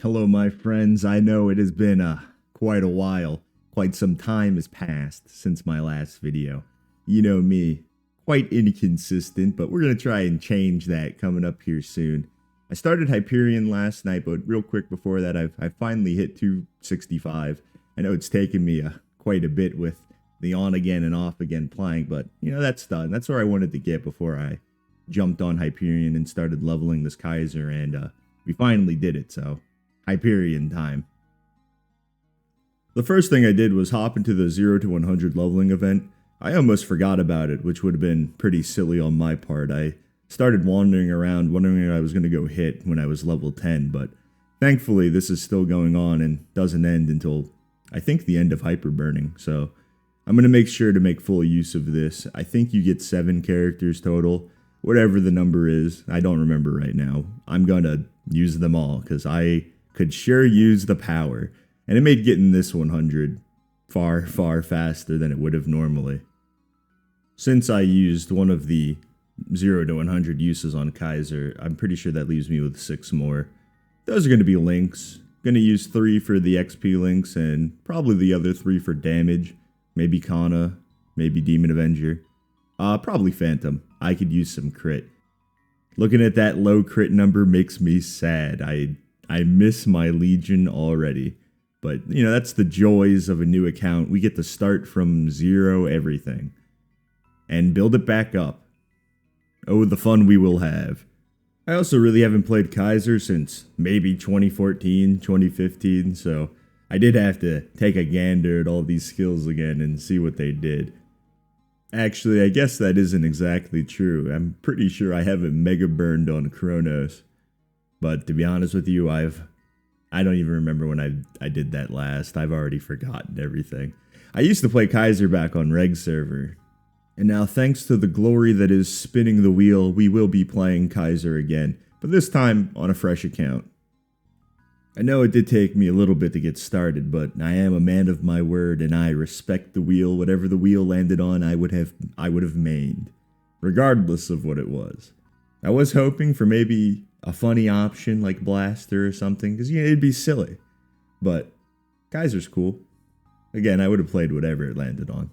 Hello, my friends. I know it has been quite a while. Quite some time has passed since my last video. You know me, quite inconsistent, but we're going to try and change that coming up here soon. I started Hyperion last night, but real quick before that, I finally hit 265. I know it's taken me quite a bit with the on again and off again playing, but you know, that's done. That's where I wanted to get before I jumped on Hyperion and started leveling this Kaiser, and we finally did it, so Hyperion time. The first thing I did was hop into the 0 to 100 leveling event. I almost forgot about it, which would have been pretty silly on my part. I started wandering around wondering if I was going to go hit when I was level 10, but thankfully this is still going on and doesn't end until I think the end of hyper burning, so I'm going to make sure to make full use of this. I think you get 7 characters total, whatever the number is. I don't remember right now. I'm going to use them all because I could sure use the power, and it made getting this 100 far faster than it would have normally. Since I used one of the 0 to 100 uses on Kaiser, I'm pretty sure that leaves me with 6 more. Those are going to be links. Going to use 3 for the XP links and probably the other 3 for damage. Maybe Kana, maybe Demon Avenger. Probably Phantom. I could use some crit. Looking at that low crit number makes me sad. I miss my Legion already. But, you know, that's the joys of a new account. We get to start from 0 everything. And build it back up. Oh, the fun we will have. I also really haven't played Kaiser since maybe 2014, 2015, so I did have to take a gander at all these skills again and see what they did. Actually, I guess that isn't exactly true. I'm pretty sure I haven't mega burned on Kronos. But to be honest with you, I don't even remember when I did that last. I've already forgotten everything. I used to play Kaiser back on Reg server. And now, thanks to the glory that is spinning the wheel, we will be playing Kaiser again, but this time on a fresh account. I know it did take me a little bit to get started, but I am a man of my word, and I respect the wheel. Whatever the wheel landed on, I would have mained, regardless of what it was. I was hoping for maybe a funny option like Blaster or something, because yeah, it'd be silly. But Kaiser's cool. Again, I would have played whatever it landed on.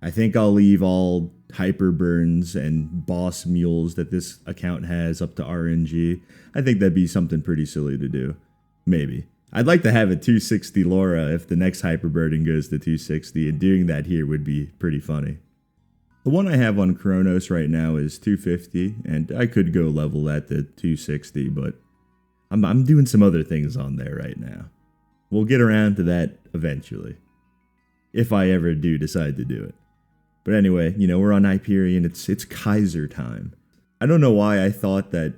I think I'll leave all hyper burns and boss mules that this account has up to RNG. I think that'd be something pretty silly to do. Maybe. I'd like to have a 260 Laura if the next hyper burning goes to 260, and doing that here would be pretty funny. The one I have on Kronos right now is 250, and I could go level that to 260, but I'm doing some other things on there right now. We'll get around to that eventually, if I ever do decide to do it. But anyway, you know, we're on Hyperion, it's Kaiser time. I don't know why I thought that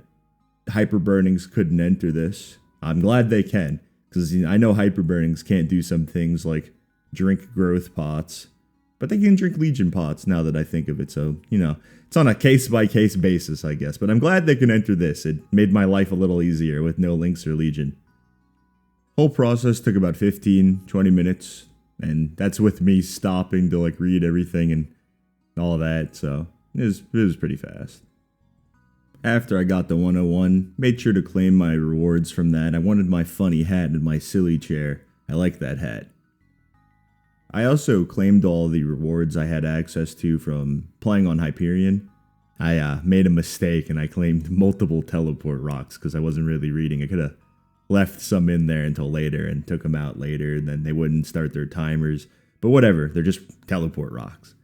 hyper burnings couldn't enter this. I'm glad they can, because you know, I know hyper burnings can't do some things like drink growth pots, but they can drink Legion pots now that I think of it, so, you know, it's on a case-by-case basis, I guess, but I'm glad they can enter this. It made my life a little easier with no links or Legion. Whole process took about 15-20 minutes, and that's with me stopping to like read everything and all that, so it was pretty fast. After I got the 101, made sure to claim my rewards from that. I wanted my funny hat and my silly chair. I like that hat. I also claimed all the rewards I had access to from playing on Hyperion. I made a mistake and I claimed multiple teleport rocks because I wasn't really reading. I could have left some in there until later and took them out later, and then they wouldn't start their timers. But whatever, they're just teleport rocks.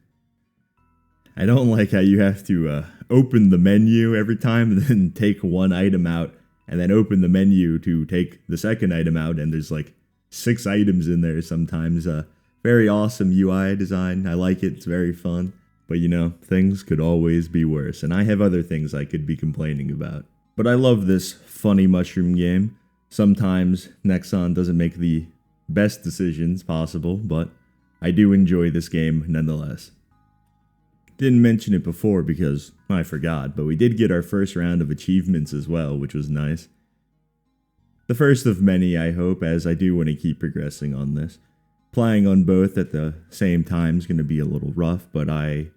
I don't like how you have to open the menu every time and then take one item out and then open the menu to take the second item out, and there's like 6 items in there sometimes. Very awesome UI design. I like it. It's very fun. But you know, things could always be worse, and I have other things I could be complaining about. But I love this funny mushroom game. Sometimes Nexon doesn't make the best decisions possible, but I do enjoy this game nonetheless. Didn't mention it before because I forgot, but we did get our first round of achievements as well, which was nice. The first of many, I hope, as I do want to keep progressing on this. Playing on both at the same time is going to be a little rough, but I'm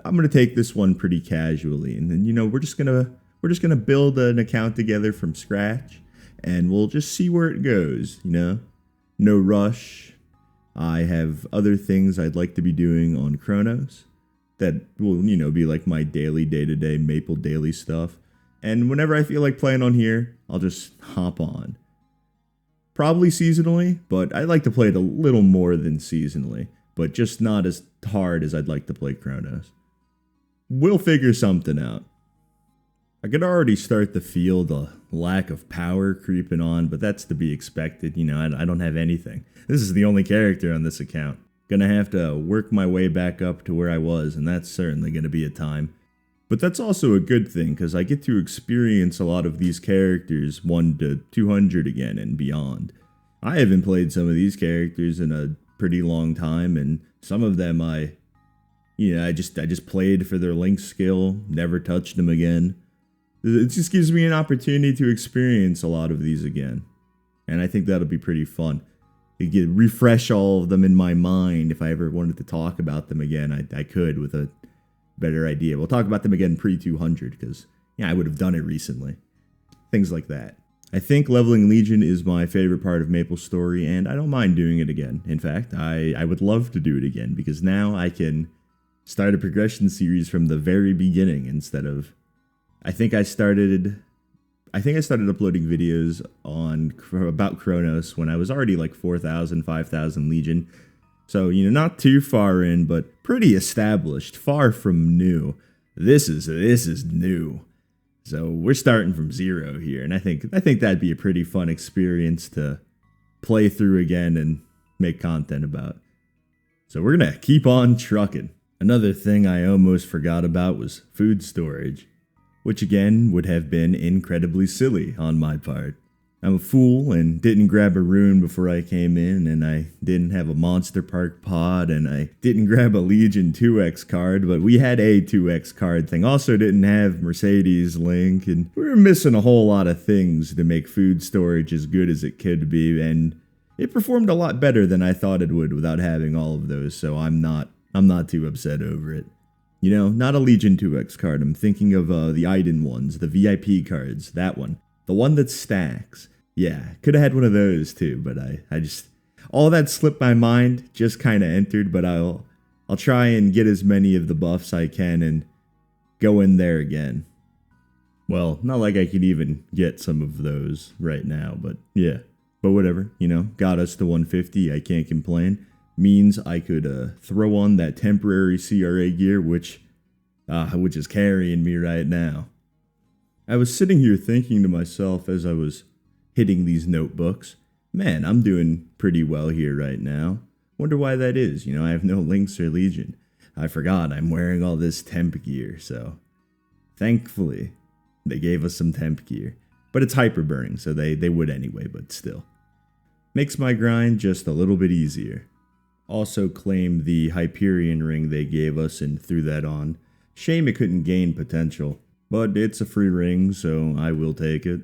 going to take this one pretty casually, and then, you know, we're just going to build an account together from scratch, and we'll just see where it goes, you know? No rush. I have other things I'd like to be doing on Kronos that will, you know, be like my daily, day-to-day Maple daily stuff. And whenever I feel like playing on here, I'll just hop on. Probably seasonally, but I like to play it a little more than seasonally, but just not as hard as I'd like to play Kronos. We'll figure something out. I could already start to feel the lack of power creeping on, but that's to be expected. You know, I don't have anything. This is the only character on this account. Gonna have to work my way back up to where I was, and that's certainly gonna be a time. But that's also a good thing, because I get to experience a lot of these characters 1 to 200 again and beyond. I haven't played some of these characters in a pretty long time, and some of them I just played for their link skill, never touched them again. It just gives me an opportunity to experience a lot of these again. And I think that'll be pretty fun. To refresh all of them in my mind. If I ever wanted to talk about them again, I could with a better idea. We'll talk about them again pre-200 because, yeah, I would have done it recently. Things like that. I think leveling Legion is my favorite part of MapleStory, and I don't mind doing it again. In fact, I would love to do it again because now I can start a progression series from the very beginning instead of... I think I started uploading videos about Kronos when I was already like 4,000, 5,000 Legion. So, you know, not too far in, but pretty established, far from new. This is new. So we're starting from zero here, and I think that'd be a pretty fun experience to play through again and make content about. So we're gonna keep on trucking. Another thing I almost forgot about was food storage, which again would have been incredibly silly on my part. I'm a fool and didn't grab a rune before I came in, and I didn't have a Monster Park pod, and I didn't grab a Legion 2X card, but we had a 2X card thing. Also didn't have Mercedes Link, and we were missing a whole lot of things to make food storage as good as it could be, and it performed a lot better than I thought it would without having all of those, so I'm not too upset over it. You know, not a Legion 2X card. I'm thinking of the Iden ones, the VIP cards, that one. The one that stacks. Yeah, could have had one of those too, but I just... all that slipped my mind, just kind of entered, but I'll try and get as many of the buffs I can and go in there again. Well, not like I could even get some of those right now, but yeah. But whatever, you know, got us to 150, I can't complain. Means I could throw on that temporary CRA gear, which is carrying me right now. I was sitting here thinking to myself as I was hitting these notebooks, man, I'm doing pretty well here right now. Wonder why that is. You know, I have no links or Legion. I forgot I'm wearing all this temp gear, so thankfully they gave us some temp gear. But it's hyper burning, so they would anyway, but still. Makes my grind just a little bit easier. Also claimed the Hyperion ring they gave us and threw that on. Shame it couldn't gain potential, but it's a free ring, so I will take it.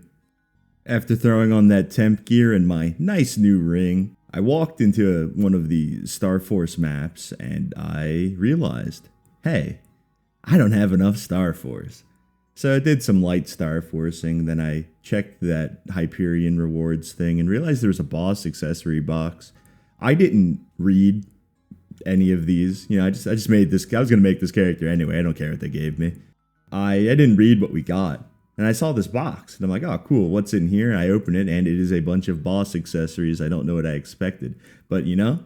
After throwing on that temp gear and my nice new ring, I walked into one of the Star Force maps and I realized, hey, I don't have enough Star Force. So I did some light Star Forcing, then I checked that Hyperion rewards thing and realized there was a boss accessory box. I didn't read any of these. You know, I just made this. I was going to make this character anyway. I don't care what they gave me. I didn't read what we got. And I saw this box. And I'm like, oh, cool. What's in here? I open it, and it is a bunch of boss accessories. I don't know what I expected. But, you know,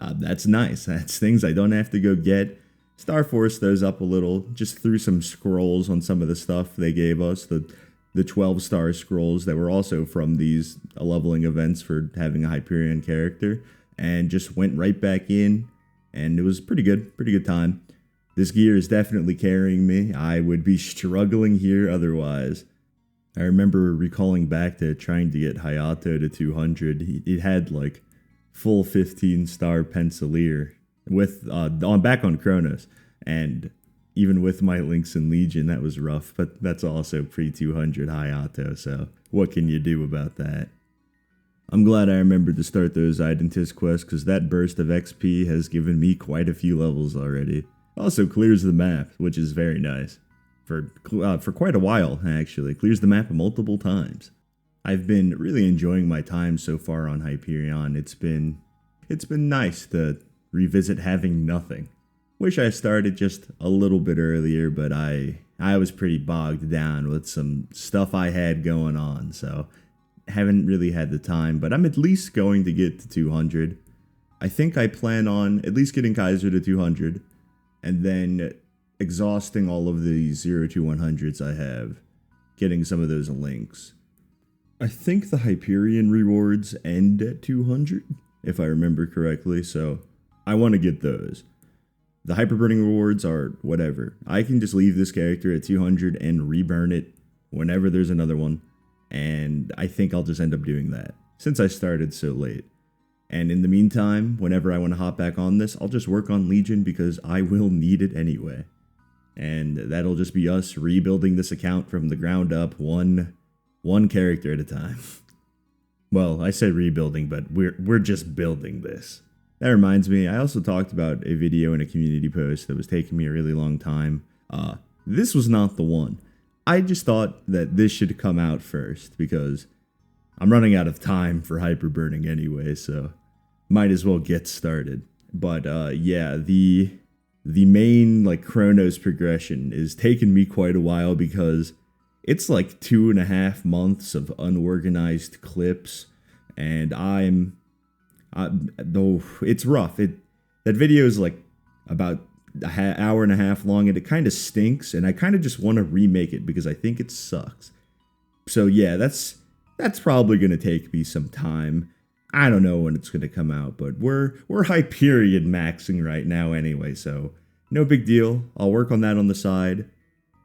that's nice. That's things I don't have to go get. Star Force those up a little. Just threw some scrolls on some of the stuff they gave us. The 12-star scrolls that were also from these leveling events for having a Hyperion character. And just went right back in, and it was pretty good time. This gear is definitely carrying me. I would be struggling here otherwise. I remember recalling back to trying to get Hayato to 200. It had like full 15-star Pencilier with back on Kronos, and even with my links in Legion, that was rough. But that's also pre-200 Hayato, so what can you do about that? I'm glad I remembered to start those Identist quests, because that burst of XP has given me quite a few levels already. Also clears the map, which is very nice. For quite a while, actually. Clears the map multiple times. I've been really enjoying my time so far on Hyperion. It's been nice to revisit having nothing. Wish I started just a little bit earlier, but I was pretty bogged down with some stuff I had going on, so haven't really had the time, but I'm at least going to get to 200. I think I plan on at least getting Kaiser to 200 and then exhausting all of the 0 to 100s I have, getting some of those links. I think the Hyperion rewards end at 200, if I remember correctly, so I want to get those. The hyperburning rewards are whatever. I can just leave this character at 200 and reburn it whenever there's another one, and I think I'll just end up doing that, since I started so late. And in the meantime, whenever I want to hop back on this, I'll just work on Legion because I will need it anyway. And that'll just be us rebuilding this account from the ground up, one character at a time. Well, I said rebuilding, but we're just building this. That reminds me, I also talked about a video in a community post that was taking me a really long time. This was not the one. I just thought that this should come out first because I'm running out of time for hyperburning anyway, so might as well get started. But yeah, the main like Kronos progression is taking me quite a while because it's like 2.5 months of unorganized clips, and though it's rough. That video is like about an hour and a half long, and it kind of stinks, and I kind of just want to remake it because I think it sucks. So yeah, that's probably going to take me some time. I don't know when it's going to come out, but we're Hyperion maxing right now anyway, so no big deal. I'll work on that on the side.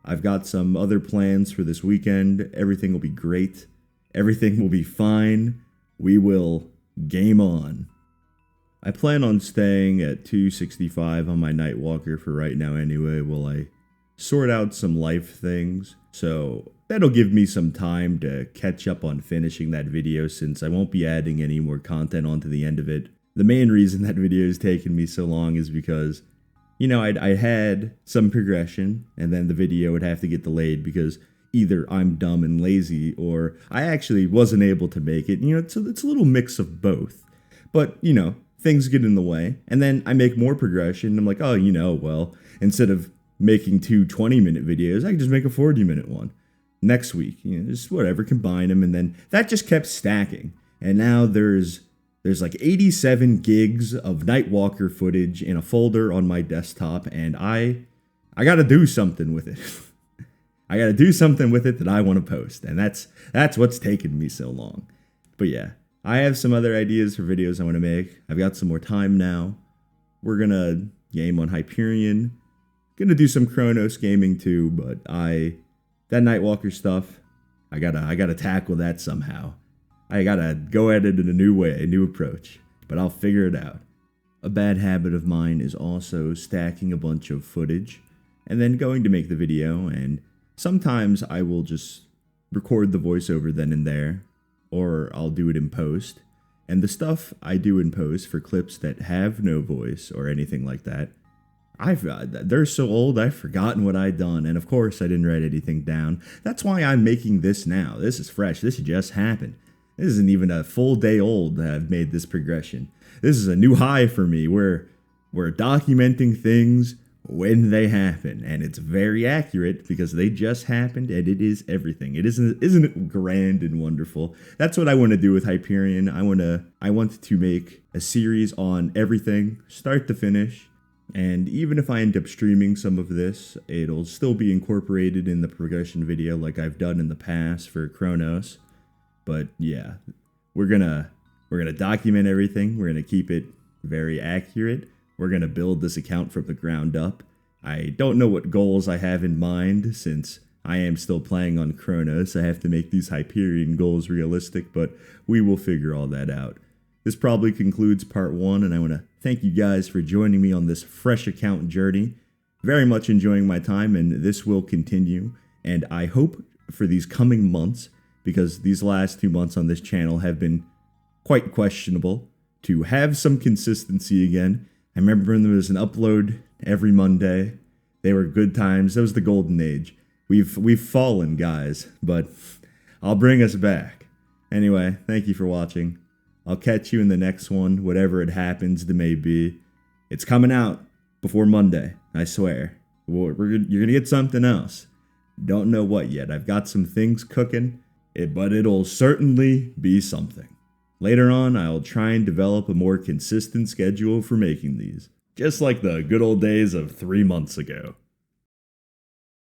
I've got some other plans for this weekend. Everything will be great. Everything will be fine. We will game on. I plan on staying at 265 on my NightWalker for right now anyway, while I sort out some life things. So that'll give me some time to catch up on finishing that video since I won't be adding any more content onto the end of it. The main reason that video has taken me so long is because, you know, I had some progression and then the video would have to get delayed because either I'm dumb and lazy or I actually wasn't able to make it. You know, it's a little mix of both. But, you know, things get in the way. And then I make more progression. And I'm like, oh, you know, well, instead of making 2 20-minute videos, I can just make a 40-minute one. Next week, you know, just whatever, combine them. And then that just kept stacking. And now there's like 87 gigs of NightWalker footage in a folder on my desktop. And I got to do something with it. I got to do something with it that I want to post. And that's what's taken me so long. But yeah, I have some other ideas for videos I want to make. I've got some more time now. We're going to game on Hyperion. Going to do some Kronos gaming too, but that NightWalker stuff, I gotta tackle that somehow. I gotta go at it in a new way, a new approach, but I'll figure it out. A bad habit of mine is also stacking a bunch of footage and then going to make the video, and sometimes I will just record the voiceover then and there, or I'll do it in post. And the stuff I do in post for clips that have no voice or anything like that, they're so old I've forgotten what I'd done, and of course I didn't write anything down. That's why I'm making this now. This is fresh. This just happened. This isn't even a full day old that I've made this progression. This is a new high for me. We're documenting things when they happen, and it's very accurate because they just happened, and it is everything. Isn't it grand and wonderful? That's what I want to do with Hyperion. I want to make a series on everything, start to finish. And even if I end up streaming some of this, it'll still be incorporated in the progression video like I've done in the past for Kronos. But yeah, we're gonna document everything. We're gonna keep it very accurate. We're gonna build this account from the ground up. I don't know what goals I have in mind since I am still playing on Kronos. I have to make these Hyperion goals realistic, but we will figure all that out. This probably concludes part 1, and I want to thank you guys for joining me on this fresh account journey. Very much enjoying my time, and this will continue. And I hope for these coming months, because these last 2 months on this channel have been quite questionable, to have some consistency again. I remember when there was an upload every Monday. They were good times. That was the golden age. We've fallen, guys, but I'll bring us back. Anyway, thank you for watching. I'll catch you in the next one, whatever it happens to may be. It's coming out before Monday, I swear. You're gonna get something else. Don't know what yet. I've got some things cooking, but it'll certainly be something. Later on, I'll try and develop a more consistent schedule for making these, just like the good old days of 3 months ago.